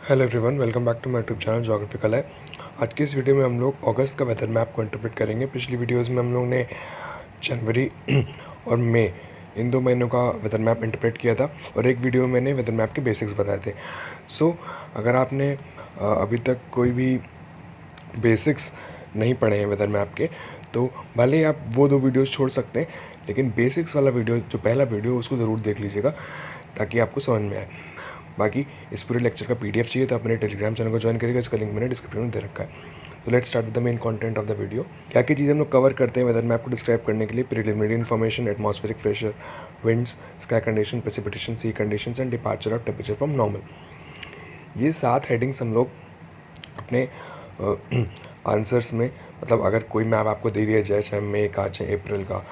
Hello everyone, welcome back to my YouTube channel geographical है। आज की इस वीडियो में हम लोग अगस्त का वेदर मैप को इंटरप्रेट करेंगे। पिछली वीडियोस में हम लोग ने जनवरी और मई इन 2 महीनों का वेदर मैप इंटरप्रेट किया था और एक वीडियो में मैंने वेदर मैप के बेसिक्स बताए थे। अगर आपने अभी तक कोई भी बेसिक्स नहीं पढ़े हैं वेदर मैप के, तो भले ही आप वो 2 वीडियोस छोड़ सकते हैं, लेकिन बेसिक्स वाला वीडियो जो पहला वीडियो उसको ज़रूर देख लीजिएगा ताकि आपको समझ में आए। बाकी इस पूरे लेक्चर का पीडीएफ चाहिए तो अपने टेलीग्राम चैनल को ज्वाइन करिएगा, इसका लिंक मैंने डिस्क्रिप्शन में दे रखा है। तो let's start with the main content of the video. क्या क्या चीज़ें हम लोग कवर करते हैं वेदर मैप को डिस्क्राइब करने के लिए? Preliminary information, atmospheric pressure, winds, sky condition, precipitation, sea conditions and departure of temperature from normal. ये 7 हेडिंग्स हम लोग अपने आंसर्स में, मतलब अगर कोई मैप आपको दे दिया जाए, चाहे मई का, चाहे अप्रैल का,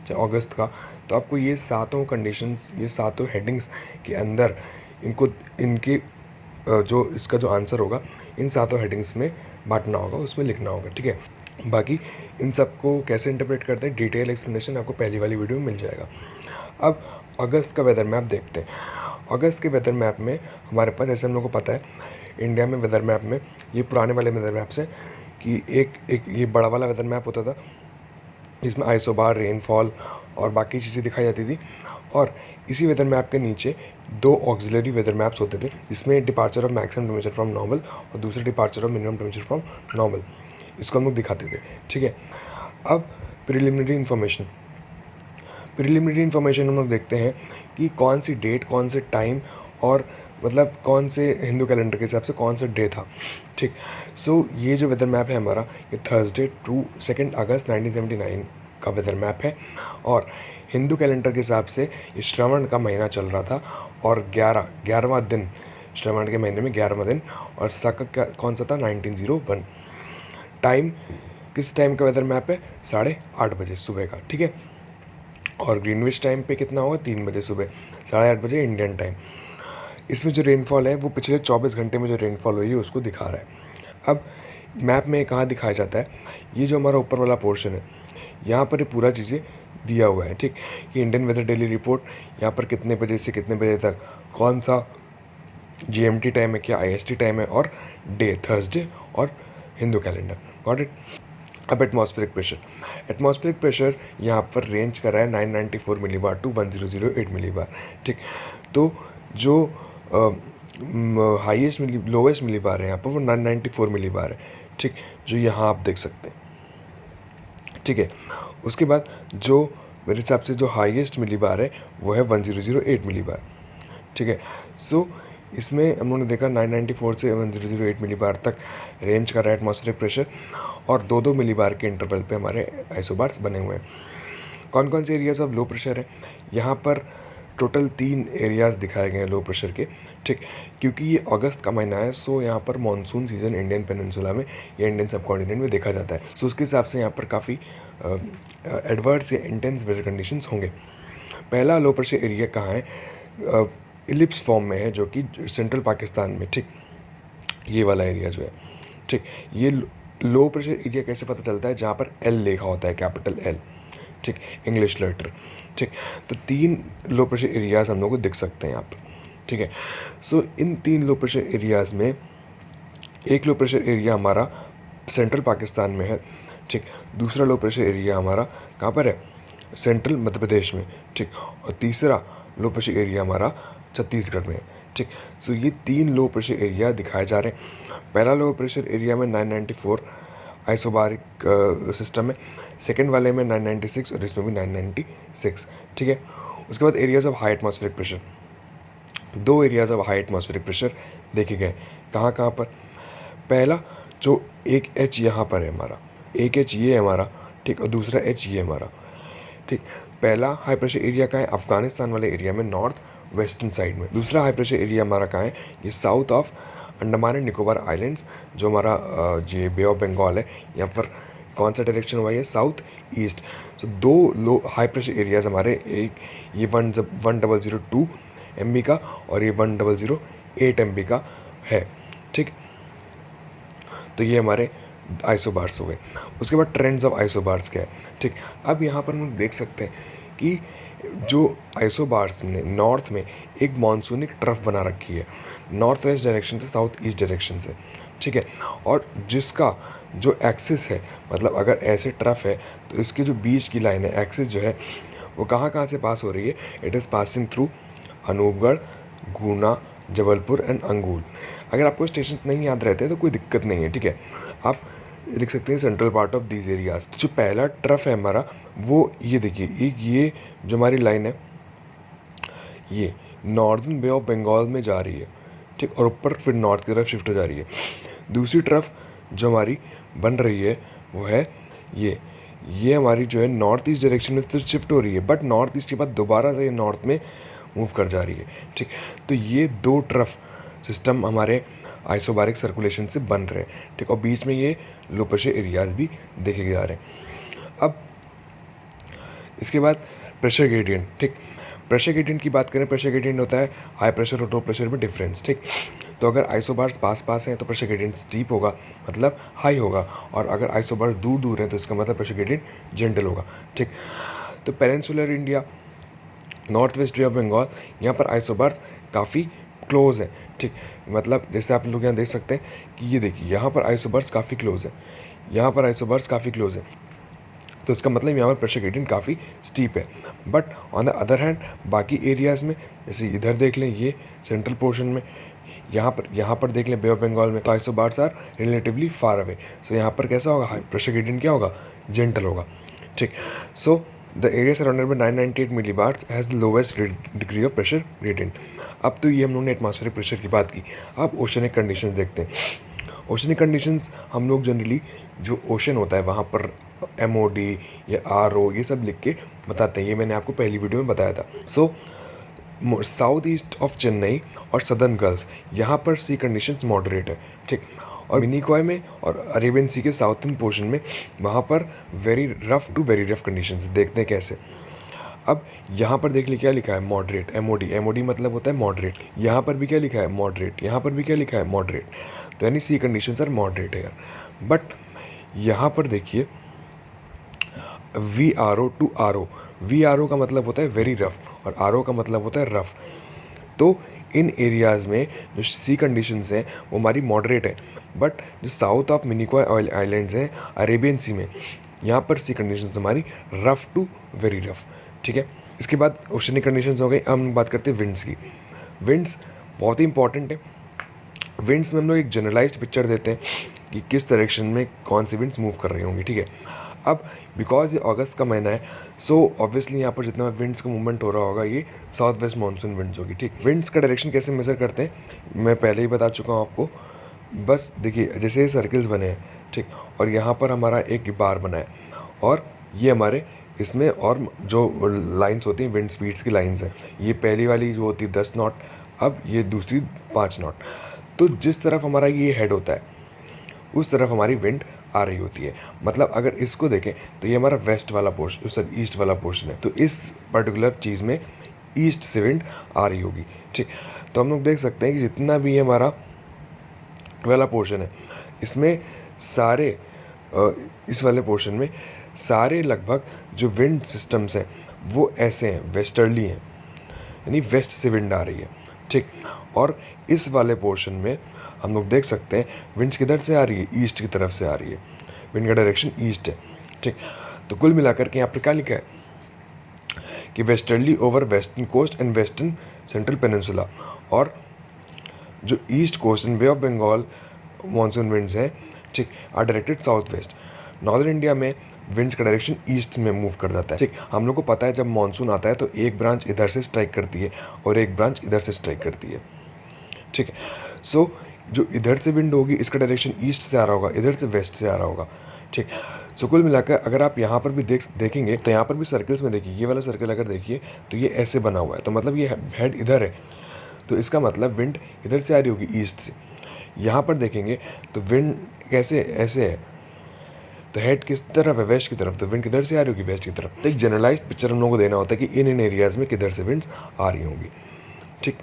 चाहे अगस्त का, तो आपको ये सातों कंडीशंस, ये सातों हेडिंग्स के अंदर इनके जो इसका जो आंसर होगा इन सातों हेडिंग्स में बांटना होगा, उसमें लिखना होगा, ठीक है। बाकी इन सबको कैसे इंटरप्रेट करते हैं, डिटेल एक्सप्लेनेशन आपको पहली वाली वीडियो में मिल जाएगा। अब अगस्त का वेदर मैप देखते हैं। अगस्त के वेदर मैप में हमारे पास, जैसे हम लोग को पता है इंडिया में वेदर मैप में, ये पुराने वाले वेदर मैप से कि एक ये बड़ा वाला वेदर मैप होता था जिसमें आइसोबार, रेनफॉल और बाकी चीज़ें दिखाई जाती थी, और इसी वेदर मैप के नीचे 2 ऑक्सिलरी वेदर मैप्स होते थे जिसमें departure of maximum temperature from normal और दूसरे departure of minimum temperature from normal, इसको हम लोग दिखाते थे, ठीक है। अब प्रिलिमिनरी इन्फॉर्मेशन हम लोग देखते हैं कि कौन सी डेट, कौन से टाइम और मतलब कौन से हिंदू कैलेंडर के हिसाब से कौन सा डे था, ठीक। ये जो वेदर मैप है हमारा, ये थर्सडे टू 2 अगस्त 1979 का वेदर मैप है, और हिंदू कैलेंडर के हिसाब से ये श्रवण का महीना चल रहा था और 11वां दिन, श्रवण के महीने में 11वां दिन, और सक कौन सा था, 1901। टाइम, किस टाइम का वेदर मैप है? 8:30 बजे सुबह का, ठीक है। और ग्रीनविच टाइम पे कितना होगा? 3 बजे सुबह, 8:30 बजे इंडियन टाइम। इसमें जो रेनफॉल है वो पिछले 24 घंटे में जो रेनफॉल हुई है उसको दिखा रहा है। अब मैप में कहाँ दिखाया जाता है? ये जो हमारा ऊपर वाला पोर्शन है, यहाँ पर ये पूरा चीज़ें दिया हुआ है, ठीक। ये इंडियन वेदर डेली रिपोर्ट, यहाँ पर कितने बजे से कितने बजे तक कौन सा जीएमटी टाइम है, क्या आईएसटी टाइम है, और डे थर्सडे और हिंदू कैलेंडर। Got it. अब एटमॉस्फेरिक प्रेशर यहाँ पर रेंज कर रहा है 994 मिलीबार टू 1008 मिलीबार, ठीक। तो जो हाईएस्ट लोवेस्ट मिलीबार है यहाँ पर वो 994 मिलीबार है, ठीक, जो यहाँ आप देख सकते हैं, ठीक है। उसके बाद जो मेरे हिसाब से जो हाईएस्ट मिलीबार है वो है 1008 मिलीबार, ठीक है। इसमें हम लोगों ने देखा 994 से 1008 मिलीबार तक रेंज कर रहा है एटमॉस्फेरिक प्रेशर, और 2-2 मिलीबार के इंटरवल पे हमारे आइसोबार्स बने हुए हैं। कौन कौन से एरियाज ऑफ लो प्रेशर है? यहाँ पर टोटल 3 एरियाज़ दिखाए गए हैं लो प्रेशर के, ठीक। क्योंकि ये अगस्त का महीना है, यहाँ पर मानसून सीज़न इंडियन पेनिनसुला में या इंडियन सब कॉन्टिनेंट में देखा जाता है। उसके हिसाब से यहाँ पर काफ़ी एडवर्स या इंटेंस वेदर कंडीशंस होंगे। पहला लो प्रेशर एरिया कहाँ है? इलिप्स फॉर्म में है, जो कि सेंट्रल पाकिस्तान में, ठीक, ये वाला एरिया जो है, ठीक। ये लो प्रेशर एरिया कैसे पता चलता है? जहाँ पर एल लिखा होता है, कैपिटल एल, ठीक, इंग्लिश लेटर, ठीक। तो 3 लो प्रेशर एरियाज़ हम लोग को दिख सकते हैं यहाँ पर, ठीक है। इन 3 लो प्रेशर एरियाज़ में एक लो प्रेशर एरिया हमारा सेंट्रल पाकिस्तान में है, ठीक। दूसरा लो प्रेशर एरिया हमारा कहाँ पर है? सेंट्रल मध्य प्रदेश में, ठीक। और तीसरा लो प्रेशर एरिया हमारा छत्तीसगढ़ में, ठीक। ये 3 लो प्रेशर एरिया दिखाए जा रहे हैं। पहला लो प्रेशर एरिया में 994 आइसोबारिक सिस्टम है, सेकंड वाले में 996 और इसमें भी 996, ठीक है। उसके बाद areas of high atmospheric pressure, 2 areas of high atmospheric pressure देखे गए। कहाँ कहाँ पर? पहला जो एक एच यहाँ पर है हमारा, एक एच ये है हमारा, ठीक, और दूसरा एच ये हमारा, ठीक। पहला हाई प्रेशर एरिया का है अफगानिस्तान वाले एरिया में, नॉर्थ वेस्टर्न साइड में। दूसरा हाई प्रेशर एरिया हमारा कहाँ है? ये south of Andaman and Nicobar islands, जो हमारा ये बे ऑफ बंगाल है, यहाँ पर कौन सा डायरेक्शन हुआ है? South east. 2 लो हाई प्रेशर एरियाज हमारे, एक ये 1002 MB का और ये 1008 MB का है, ठीक। तो ये हमारे आइसोबार्स हो गए। उसके बाद ट्रेंड्स ऑफ आइसोबार्स क्या है, ठीक। अब यहाँ पर हम देख सकते हैं कि जो आइसोबार्स ने नॉर्थ में एक मानसूनिक ट्रफ बना रखी है, नॉर्थ वेस्ट डायरेक्शन से साउथ ईस्ट डायरेक्शन से, ठीक है। और जिसका जो एक्सिस है, मतलब अगर ऐसे ट्रफ है तो इसकी जो बीच की लाइन है, एक्सिस जो है वो कहाँ से पास हो रही है, it is passing through Anupgarh, Guna, Jabalpur and Angul. अगर आपको स्टेशन नहीं याद रहते हैं तो कोई दिक्कत नहीं है, ठीक है। आप लिख सकते हैं central part of these areas. जो पहला ट्रफ है हमारा वो ये देखिए, एक ये जो हमारी लाइन है ये नॉर्दर्न बे ऑफ बंगाल में जा रही है, ठीक, और ऊपर फिर नॉर्थ की तरफ शिफ्ट हो जा रही है। दूसरी ट्रफ जो हमारी बन रही है वो है ये हमारी जो है नॉर्थ ईस्ट डायरेक्शन में तो शिफ्ट हो रही है, बट नॉर्थ ईस्ट के बाद दोबारा से नॉर्थ में मूव कर जा रही है, ठीक। तो ये दो ट्रफ सिस्टम हमारे आइसोबारिक सर्कुलेशन से बन रहे हैं, ठीक, और बीच में ये लो प्रेशर एरियाज भी देखे जा रहे हैं। अब इसके बाद प्रेशर ग्रेडियंट, ठीक। प्रेशर ग्रेडियंट की बात करें, प्रेशर ग्रेडियंट होता है हाई प्रेशर और लो प्रेशर में डिफरेंस, ठीक। तो अगर आइसोबार्स पास हैं तो प्रेशर ग्रेडियंट स्टीप होगा, मतलब हाई होगा, और अगर आइसोबार्स दूर हैं तो इसका मतलब प्रेशर ग्रेडियंट जेंटल होगा, ठीक। तो peninsular India, north west bay of Bengal, यहाँ पर आइसोबार्स काफ़ी क्लोज है, ठीक। मतलब जैसे आप लोग यहाँ देख सकते हैं कि ये देखिए यहाँ पर आइसोबार्स काफ़ी क्लोज है, यहाँ पर आइसोबार्स काफ़ी क्लोज है, तो इसका मतलब यहाँ पर प्रेशर ग्रेडियंट काफ़ी स्टीप है। But on the other hand बाकी एरियाज़ में, जैसे इधर देख लें ये सेंट्रल पोर्शन में, यहाँ पर देख लें बे ऑफ बंगाल में, तो isobars are relatively far away, so यहाँ पर कैसा होगा, प्रेशर ग्रेडियंट क्या होगा, जेंटल होगा, ठीक। So the area surrounded by 998 millibars has the lowest degree of pressure gradient. अब तो ये हम लोगों ने एटमॉस्फेरिक प्रेशर की बात की, अब ओशनिक कंडीशंस देखते हैं। ओशनिक कंडीशंस हम लोग जनरली जो ओशन होता है वहाँ पर MOD या RO ये सब लिख के बताते हैं, ये मैंने आपको पहली वीडियो में बताया था। सो साउथ ईस्ट ऑफ चेन्नई और सदर्न गल्फ यहाँ पर सी कंडीशंस मॉडरेट है, ठीक। और मिनिकॉय में और अरेबियन सी के साउथर्न पोर्शन में वहाँ पर very rough to very rough conditions, देखते हैं कैसे। अब यहाँ पर देख लीजिए क्या लिखा है, मॉडरेट, MOD मतलब होता है मॉडरेट, यहाँ पर भी क्या लिखा है, मॉडरेट, यहाँ पर भी क्या लिखा है, मॉडरेट, तो यानी सी कंडीशंस आर मॉडरेट है यार। बट यहाँ पर देखिए VRO टू RO, VRO का मतलब होता है वेरी रफ और RO का मतलब होता है रफ। तो इन एरियाज़ में जो सी कंडीशंस हैं वो हमारी मॉडरेट है, बट जो साउथ ऑफ मिनिकॉय आइलैंड्स हैं अरेबियन सी में, यहाँ पर सी कंडीशंस हमारी रफ टू वेरी रफ, ठीक है। इसके बाद ओशनिक कंडीशंस हो गई। हम बात करते हैं विंड्स की। विंड्स बहुत ही इंपॉर्टेंट है। विंड्स में हम लोग एक जनरलाइज्ड पिक्चर देते हैं कि किस डायरेक्शन में कौन सी विंड्स मूव कर रही होंगी, ठीक है। अब बिकॉज ये अगस्त का महीना है, सो ऑब्वियसली यहाँ पर जितना विंड्स का मूवमेंट हो रहा होगा ये साउथ वेस्ट मानसून विंड्स होगी, ठीक। विंड्स का डायरेक्शन कैसे मेजर करते हैं मैं पहले ही बता चुका हूँ आपको। बस देखिए जैसे सर्कल्स बने हैं, ठीक, और यहाँ पर हमारा एक बार बना है और ये हमारे इसमें और जो लाइंस होती हैं विंड स्पीड्स की लाइंस हैं, ये पहली वाली जो होती है 10 नॉट, अब ये दूसरी 5 नॉट। तो जिस तरफ हमारा ये हेड होता है उस तरफ हमारी विंड आ रही होती है। मतलब अगर इसको देखें तो ये हमारा वेस्ट वाला पोर्शन, सॉरी ईस्ट वाला पोर्शन है, तो इस पर्टिकुलर चीज़ में ईस्ट से विंड आ रही होगी, ठीक। तो हम लोग देख सकते हैं कि जितना भी ये हमारा वाला पोर्शन है इसमें सारे इस वाले पोर्शन में सारे लगभग जो विंड सिस्टम्स हैं वो ऐसे हैं, वेस्टर्ली हैं, यानी वेस्ट से विंड आ रही है, ठीक। और इस वाले पोर्शन में हम लोग देख सकते हैं विंड्स किधर से आ रही है, ईस्ट की तरफ से आ रही है, विंड का डायरेक्शन ईस्ट है, ठीक। तो कुल मिलाकर के यहाँ पर क्या लिखा है कि westerly over western coast and western central peninsula, और जो east coast and bay of Bengal monsoon winds हैं, ठीक, are directed south west. Northern India में विंड्स का डायरेक्शन ईस्ट में मूव कर जाता है, ठीक। हम लोग को पता है जब मानसून आता है तो एक ब्रांच इधर से स्ट्राइक करती है और एक ब्रांच इधर से स्ट्राइक करती है, ठीक है। सो जो इधर से विंड होगी इसका डायरेक्शन ईस्ट से आ रहा होगा, इधर से वेस्ट से आ रहा होगा, ठीक। सो कुल मिलाकर अगर आप यहाँ पर भी देखेंगे तो यहाँ पर भी सर्कल्स में देखिए, ये वाला सर्कल अगर देखिए तो ये ऐसे बना हुआ है, तो मतलब ये हेड इधर है, तो इसका मतलब विंड इधर से आ रही होगी ईस्ट से। यहाँ पर देखेंगे तो विंड कैसे ऐसे है, तो हेड किस तरफ है, वेस्ट की तरफ, तो विंड किधर से आ रही होगी, वेस्ट की तरफ। तो एक जनरलाइज्ड पिक्चर हम लोगों को देना होता है कि इन एरियाज़ में किधर से विंड्स आ रही होंगी, ठीक।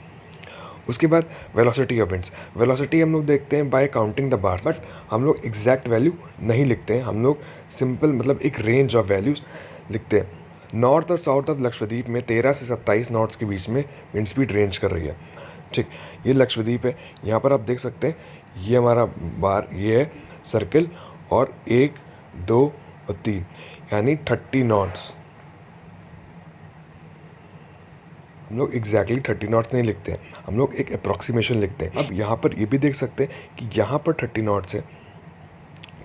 उसके बाद वेलोसिटी ऑफ विंड्स। वेलोसिटी हम लोग देखते हैं bye counting the bars, but हम लोग एग्जैक्ट वैल्यू नहीं लिखते हैं, हम लोग सिंपल मतलब एक रेंज ऑफ वैल्यूज़ लिखते हैं। नॉर्थ और साउथ ऑफ लक्षद्वीप में 13 से 27 नॉट्स के बीच में विंड स्पीड रेंज कर रही है। ठीक, ये लक्षद्वीप है। यहाँ पर आप देख सकते हैं ये हमारा बार, ये है सर्किल, और 1 2 और 3 यानी 30 नॉट्स। हम लोग एग्जैक्टली 30 नॉट्स नहीं लिखते हैं, हम लोग एक अप्रॉक्सीमेशन लिखते हैं। अब यहाँ पर ये भी देख सकते हैं कि यहाँ पर 30 नॉट्स है,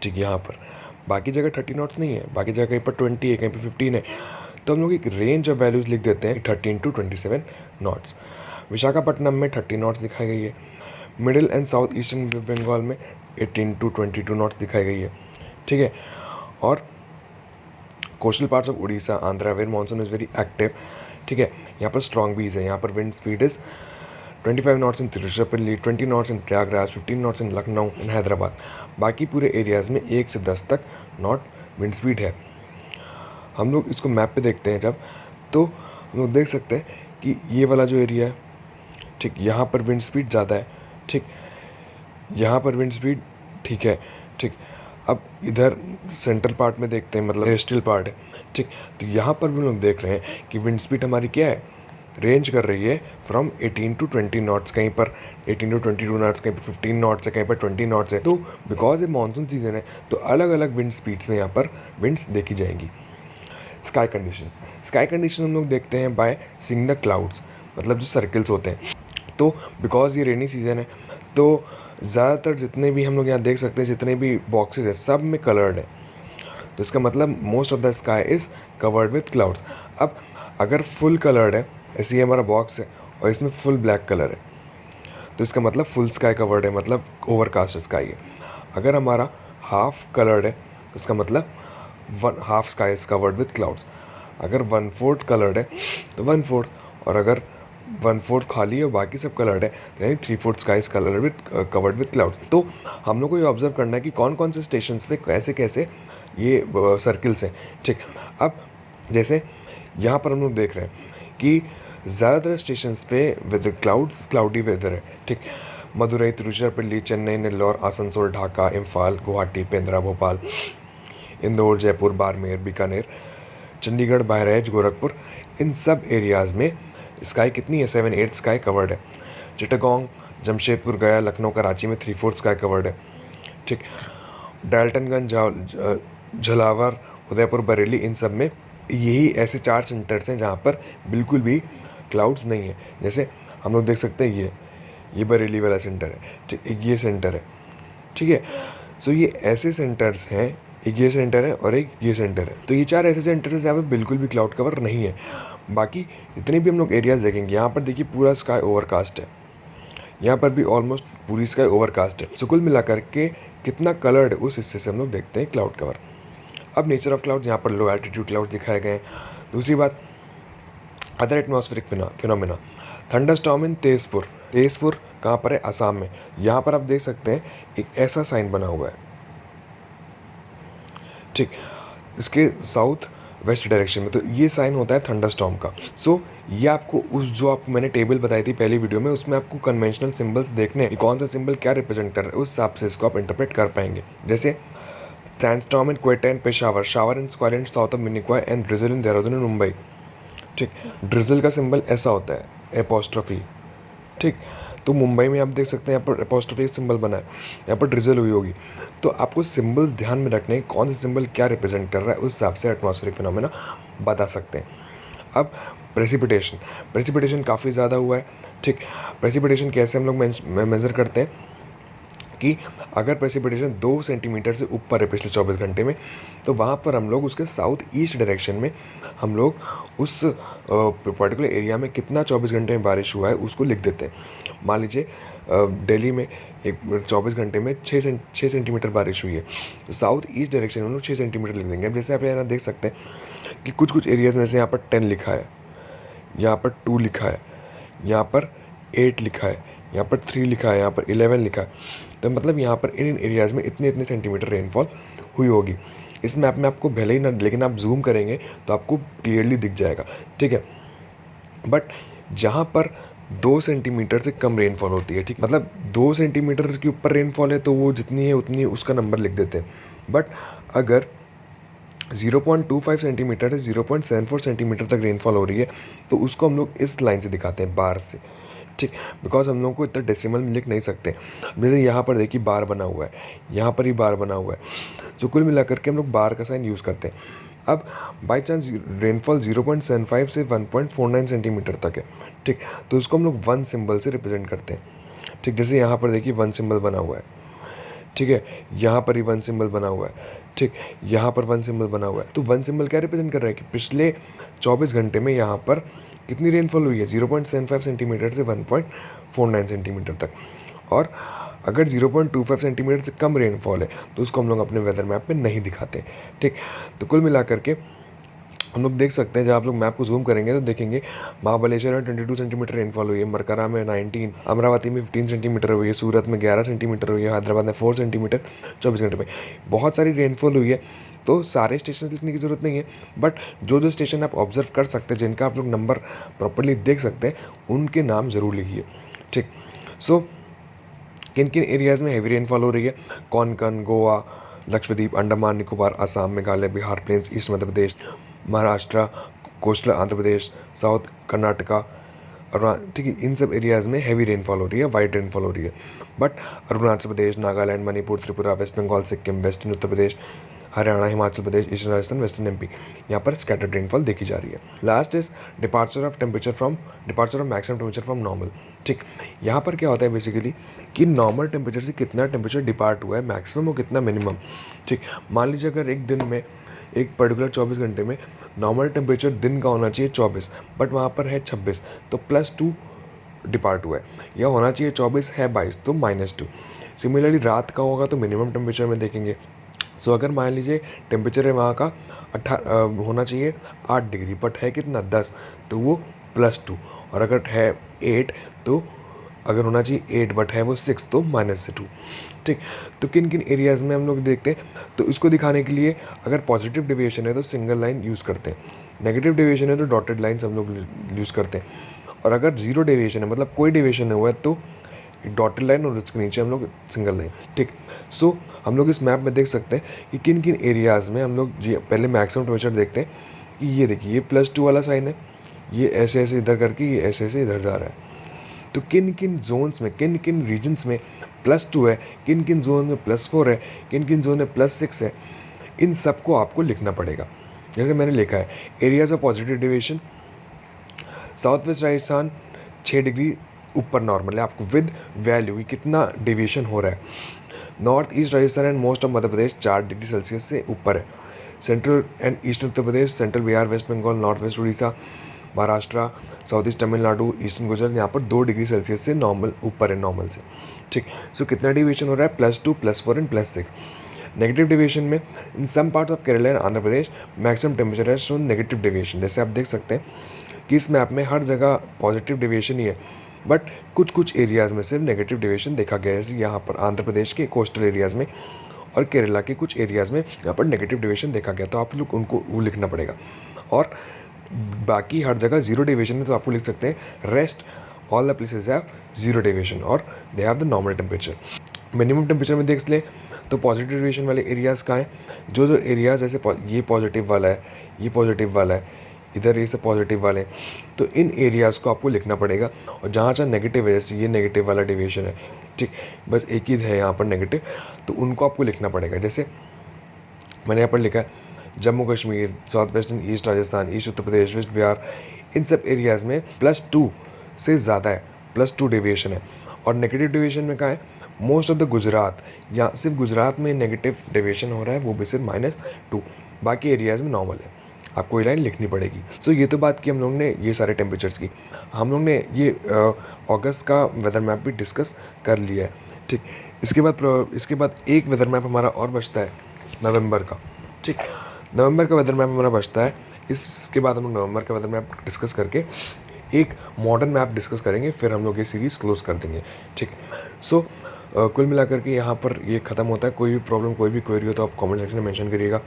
ठीक, यहाँ पर बाकी जगह 30 नॉट्स नहीं है, बाकी जगह कहीं पर 20 है, कहीं पर 15 है। तो हम लोग एक रेंज ऑफ वैल्यूज़ लिख देते हैं 13 to 27 नॉट्स। विशाखापट्टनम में 30 नॉट्स दिखाई गई है। Middle and south eastern Bengal में 18 to 22 नॉट्स दिखाई गई है, ठीक है। और coastal parts of Orissa, Andhra, where monsoon is very active, ठीक है। यहाँ पर स्ट्रॉन्ग बीज है। यहाँ पर wind speed is 25 knots in Tiruchirappalli, 20 knots in Prayagraj, 15 knots in Lucknow and Hyderabad. बाकी पूरे एरियाज़ में 1 से 10 तक नॉट विंड स्पीड है। हम लोग इसको मैप पे देखते हैं जब, तो हम लोग देख सकते हैं कि ये वाला जो एरिया है, ठीक, यहाँ पर विंड स्पीड ज़्यादा है, ठीक, यहाँ पर विंड स्पीड ठीक है, ठीक। अब इधर सेंट्रल पार्ट में देखते हैं, मतलब टेरेस्ट्रियल पार्ट है, ठीक। तो यहाँ पर भी हम लोग देख रहे हैं कि विंड स्पीड हमारी क्या है, रेंज कर रही है फ्रॉम 18 to 20 नॉट्स, कहीं पर 18 to 22 नॉट्स, कहीं पर 15 नॉट्स है, कहीं पर 20 नॉट्स है। तो बिकॉज ये मानसून सीजन है तो अलग अलग विंड स्पीड्स में यहाँ पर विंड्स देखी जाएंगी। स्काई कंडीशंस, स्काई कंडीशन हम लोग देखते हैं बाय सीइंग द क्लाउड्स, मतलब जो सर्किल्स होते हैं। तो बिकॉज ये रेनी सीजन है तो ज़्यादातर जितने भी हम लोग यहाँ देख सकते हैं, जितने भी बॉक्सेस है सब में कलर्ड है। तो इसका मतलब most of the sky is covered with clouds. अब अगर फुल कलर्ड है, ऐसे ही हमारा बॉक्स है और इसमें फुल ब्लैक कलर है, तो इसका मतलब फुल स्काई कवर्ड है, मतलब ओवरकास्ट स्काई है। अगर हमारा हाफ कलर्ड है तो इसका मतलब half sky is covered with clouds. अगर 1/4 कलर्ड है तो 1/4, और अगर 1/4 खाली है और बाकी सब कलर्ड है तो यानी 3/4 sky is covered with clouds. तो हम लोग को ये ऑब्जर्व करना है कि कौन कौन से स्टेशंस पे कैसे कैसे ये सर्किल्स हैं, ठीक। अब जैसे यहाँ पर हम लोग देख रहे हैं कि ज़्यादातर स्टेशंस पे विद क्लाउड्स, क्लाउडी वेदर है, ठीक। मदुरई, तिरुचिरापल्ली, चेन्नई, नेल्लौर, आसनसोल, ढाका, इम्फाल, गुवाहाटी, पेंद्रा, भोपाल, इंदौर, जयपुर, बाड़मेर, बीकानेर, चंडीगढ़, बहराइच, गोरखपुर, इन सब एरियाज़ में स्काई कितनी है, 7/8 स्काई कवर्ड है। चिटागोंग, जमशेदपुर, गया, लखनऊ, कराची में 3/4 स्काई कवर्ड है, ठीक। डाल्टनगंज, झलावर, उदयपुर, बरेली, इन सब में यही ऐसे 4 सेंटर्स हैं जहाँ पर बिल्कुल भी क्लाउड्स नहीं है। जैसे हम लोग देख सकते हैं ये बरेली वाला सेंटर है, ठीक, एक ये सेंटर है, ठीक है। सो ये ऐसे सेंटर्स हैं, एक ये सेंटर है और एक ये सेंटर है। तो ये 4 ऐसे सेंटर्स हैं जहाँ पर बिल्कुल भी क्लाउड कवर नहीं है। बाकी जितने भी हम लोग एरियाज़ देखेंगे, यहाँ पर देखिए पूरा स्काई ओवरकास्ट है, यहाँ पर भी ऑलमोस्ट पूरी स्काई ओवरकास्ट है। सो कुल मिलाकर के कितना कलर्ड है उस हिस्से से हम लोग देखते हैं क्लाउड कवर। अब नेचर ऑफ क्लाउड्स, यहाँ पर लो एल्टीट्यूड क्लाउड दिखाए गए हैं। दूसरी बात, अदर एटमॉस्फेरिक फिनोमेना, थंडरस्टॉर्म इन तेजपुर। तेजपुर कहाँ पर है, असम में। यहाँ पर आप देख सकते हैं एक ऐसा साइन बना हुआ है, ठीक, इसके साउथ वेस्ट डायरेक्शन में। तो ये साइन होता है थंडरस्टॉर्म का। सो ये आपको उस जो आपको मैंने टेबल बताई थी पहली वीडियो में, उसमें आपको कन्वेंशनल सिंबल्स देखने हैं, कौन सा सिंबल क्या रिप्रेजेंट कर रहा है, उस हिसाब से इसको आप इंटरप्रेट कर पाएंगे। जैसे sandstorm in Quetta and Peshawar, shower in square and south of Minicoy and drizzle in Dehradun and Mumbai, ठीक। ड्रिजल का सिंबल ऐसा होता है, एपोस्ट्रोफी, ठीक। तो मुंबई में आप देख सकते हैं यहाँ पर एपोस्ट्रोफी सिंबल बना है, यहाँ पर ड्रिजल हुई होगी। तो आपको सिंबल्स ध्यान में रखने, कौन सा सिंबल क्या रिप्रेजेंट कर रहा है, उस हिसाब से एटमॉस्फेरिक फिनोमेना बता सकते हैं। अब प्रेसिपिटेशन काफ़ी ज़्यादा हुआ है, ठीक। प्रेसिपिटेशन कैसे हम लोग मेज़र करते हैं कि अगर प्रेसिपिटेशन 2 सेंटीमीटर से ऊपर है पिछले 24 घंटे में, तो वहाँ पर हम लोग उसके साउथ ईस्ट डायरेक्शन में हम लोग उस पर्टिकुलर एरिया में कितना 24 घंटे में बारिश हुआ है उसको लिख देते हैं। मान लीजिए दिल्ली में एक 24 घंटे में 6 सेंटीमीटर बारिश हुई है, तो साउथ ईस्ट डायरेक्शन में हम लोग 6 सेंटीमीटर लिख देंगे। अब जैसे आप यहाँ देख सकते हैं कि कुछ एरियाज़ में से यहाँ पर 10 लिखा है, यहाँ पर 2 लिखा है, यहाँ पर 8 लिखा है, यहाँ पर 3 लिखा है, यहाँ पर 11 लिखा है। तो मतलब यहाँ पर इन एरियाज़ में इतने सेंटीमीटर रेनफॉल हुई होगी। इस मैप में आपको भले ही ना, लेकिन आप जूम करेंगे तो आपको क्लियरली दिख जाएगा, ठीक है। बट जहाँ पर 2 सेंटीमीटर से कम रेनफॉल होती है, ठीक, मतलब 2 सेंटीमीटर के ऊपर रेनफॉल है तो वो जितनी है उतनी उसका नंबर लिख देते हैं। बट अगर 0.25 सेंटीमीटर से 0.74 सेंटीमीटर तक रेनफॉल हो रही है तो उसको हम लोग इस लाइन से दिखाते हैं, बार से, ठीक, बिकॉज हम लोगों को इतना डेसिमल में लिख नहीं सकते। जैसे यहाँ पर देखिए बार बना हुआ है, यहाँ पर ही बार बना हुआ है, तो कुल मिलाकर के हम लोग बार का साइन यूज़ करते हैं। अब बाई चांस रेनफॉल 0.75 से 1.49 सेंटीमीटर तक है, ठीक, तो उसको हम लोग 1 सिंबल से रिप्रेजेंट करते हैं। ठीक, जैसे यहाँ पर देखिए 1 सिंबल बना हुआ है, ठीक है, यहाँ पर ही 1 सिंबल बना हुआ है, ठीक, यहाँ पर 1 सिंबल बना हुआ है। तो 1 सिंबल क्या रिप्रेजेंट कर रहा है कि पिछले 24 घंटे में यहाँ पर कितनी रेनफॉल हुई है, 0.75 सेंटीमीटर से 1.49 सेंटीमीटर तक। और अगर 0.25 सेंटीमीटर से कम रेनफॉल है तो उसको हम लोग अपने वेदर मैप में नहीं दिखाते। ठीक, तो कुल मिलाकर के हम लोग देख सकते हैं, जब आप लोग मैप को जूम करेंगे तो देखेंगे महाबलेश्वर में 22 सेंटीमीटर रेनफॉल हुई है, मरकरा में 19, अमरावती में 15 सेंटीमीटर हुई है, सूरत में 11 सेंटीमीटर हुई है, हैदराबाद में 4 सेंटीमीटर 24 घंटे में। बहुत सारी रेनफॉल हुई है, तो सारे स्टेशन लिखने की ज़रूरत नहीं है, बट जो जो स्टेशन आप ऑब्जर्व कर सकते हैं, जिनका आप लोग नंबर प्रॉपरली देख सकते हैं, उनके नाम ज़रूर लिखिए। ठीक, सो किन किन एरियाज़ में हैवी रेनफॉल हो रही है, Konkan, Goa, Lakshadweep, Andaman Nicobar, Assam, Meghalaya, Bihar planes, east Madhya Pradesh, Maharashtra, coastal Andhra Pradesh, south Karnataka, ठीक है, इन सब एरियाज़ में हैवी रेनफॉल हो रही है, वाइड रेनफॉल हो रही है। But Arunachal Pradesh, Nagaland, Manipur, Tripura, west Bengal, Sikkim, western Uttar Pradesh, Haryana, Himachal Pradesh, eastern Rajasthan, western MP, यहाँ पर स्कैटर्ड रेनफॉल देखी जा रही है। Last is departure of maximum temperature from normal. ठीक, यहाँ पर क्या होता है बेसिकली कि नॉर्मल टेम्परेचर से कितना टेम्परेचर डिपार्ट हुआ है, मैक्सिमम और कितना मिनिमम। ठीक, मान लीजिए अगर एक दिन में, एक पर्टिकुलर 24 घंटे में नॉर्मल टेम्परेचर दिन का होना चाहिए 24, बट वहाँ पर है 26, तो +2 डिपार्ट हुआ है, या होना चाहिए 24 है 22, तो -2। सिमिलरली रात का होगा तो मिनिमम टेम्परेचर में देखेंगे। सो अगर मान लीजिए टेम्परेचर है वहाँ का होना चाहिए 8 डिग्री, बट है कितना 10, तो वो +2, और अगर है 8 तो अगर होना चाहिए 8 बट है वो 6, तो -2। ठीक, तो किन किन एरियाज़ में हम लोग देखते हैं, तो इसको दिखाने के लिए अगर पॉजिटिव डेविएशन है तो सिंगल लाइन यूज़ करते हैं, नेगेटिव डेविएशन है तो डॉटेड लाइन्स हम लोग यूज़ करते हैं, और अगर जीरो डेविएशन है मतलब कोई डेविएशन नहीं हुआ है तो डॉटेड लाइन और उसके नीचे हम लोग सिंगल लाइन। ठीक, सो हम लोग इस मैप में देख सकते हैं कि किन किन एरियाज़ में हम लोग पहले मैक्सिमम टेम्परेचर देखते हैं कि ये देखिए ये +2 वाला साइन है, ये ऐसे ऐसे इधर करके ये ऐसे ऐसे इधर जा रहा है। तो किन किन जोन्स में, किन किन रीजन्स में +2 है, किन किन जोन में +4 है, किन किन जोन में +6 है, इन सब को आपको लिखना पड़ेगा। जैसे मैंने लिखा है, areas of positive deviation, south west Rajasthan 6 degree ऊपर नॉर्मल है, आपको विद वैल्यू कितना डेविएशन हो रहा है। North east Rajasthan and most of Madhya Pradesh 4 degree Celsius से ऊपर है। Central and eastern Uttar Pradesh, central Bihar, west Bengal, north west Orissa, Maharashtra, south east Tamil Nadu, eastern Gujarat, यहाँ पर 2 डिग्री सेल्सियस से नॉर्मल ऊपर है नॉर्मल से। ठीक, सो कितना डेविएशन हो रहा है, +2, +4 एंड +6। नेगेटिव डेविएशन में in some parts of Kerala and Andhra Pradesh maximum temperature है शोन नेगेटिव डेविएशन। जैसे आप देख सकते हैं कि इस मैप में हर जगह पॉजिटिव डेविएशन ही है, बट कुछ कुछ एरियाज़ में सिर्फ नेगेटिव डेविएशन देखा गया है। जैसे यहाँ पर आंध्र प्रदेश के कोस्टल एरियाज़ में और केरला के कुछ एरियाज़ में यहाँ पर नेगेटिव डेविएशन देखा गया, तो आप लोग उनको वो लिखना पड़ेगा। और बाकी हर जगह जीरो डेविएशन है, तो आपको लिख सकते हैं rest all the places have zero deviation और they have the normal temperature. Minimum temperature में देख लें तो पॉजिटिव डेविएशन वाले एरियाज़ कहाँ हैं, जो जो एरियाज़ जैसे ये पॉजिटिव वाला है, ये पॉजिटिव वाला है, इधर ये सब पॉजिटिव वाले हैं, तो इन एरियाज़ को आपको लिखना पड़ेगा। और जहाँ जहाँ नेगेटिव है, जैसे ये नेगेटिव वाला डेविएशन है, ठीक, बस एक ही है यहाँ पर नेगेटिव, तो उनको आपको लिखना पड़ेगा। जैसे मैंने यहाँ पर लिखा है Jammu Kashmir, south western east Rajasthan, east Uttar Pradesh, west Bihar, इन सब एरियाज़ में +2 से ज़्यादा है, +2 डेविएशन है। और नेगेटिव डेविएशन में कहाँ है, मोस्ट ऑफ द गुजरात, या सिर्फ गुजरात में नेगेटिव डेविएशन हो रहा है, वो भी सिर्फ -2, बाकी एरियाज़ में नॉर्मल है। आपको ये लाइन लिखनी पड़ेगी। सो ये तो बात की हम लोग ने ये सारे टेम्परेचर्स की, हम लोग ने ये अगस्त का वेदर मैप भी डिस्कस कर लिया है। ठीक, इसके बाद एक वेदर मैप हमारा और बचता है नवंबर का। ठीक, नवंबर का वेदर मैप हमारा बचता है। इसके बाद हम लोग नवंबर का वेदर मैप डिस्कस करके एक मॉडर्न मैप डिस्कस करेंगे, फिर हम लोग ये सीरीज़ क्लोज कर देंगे। ठीक, सो कुल मिलाकर के यहाँ पर ये ख़त्म होता है। कोई भी प्रॉब्लम, कोई भी क्वेरी हो तो आप कमेंट सेक्शन में मेंशन करिएगा।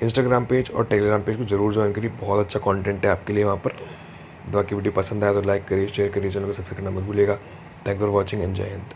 इंस्टाग्राम पेज और टेलीग्राम पेज को जरूर ज्वाइन करिए, बहुत अच्छा कंटेंट है आपके लिए वहाँ पर। बाकी वीडियो पसंद आया तो लाइक करिए, शेयर करिए, चैनल को सब्सक्राइब करना मत भूलिएगा। Thank you for watching and जय हिंद।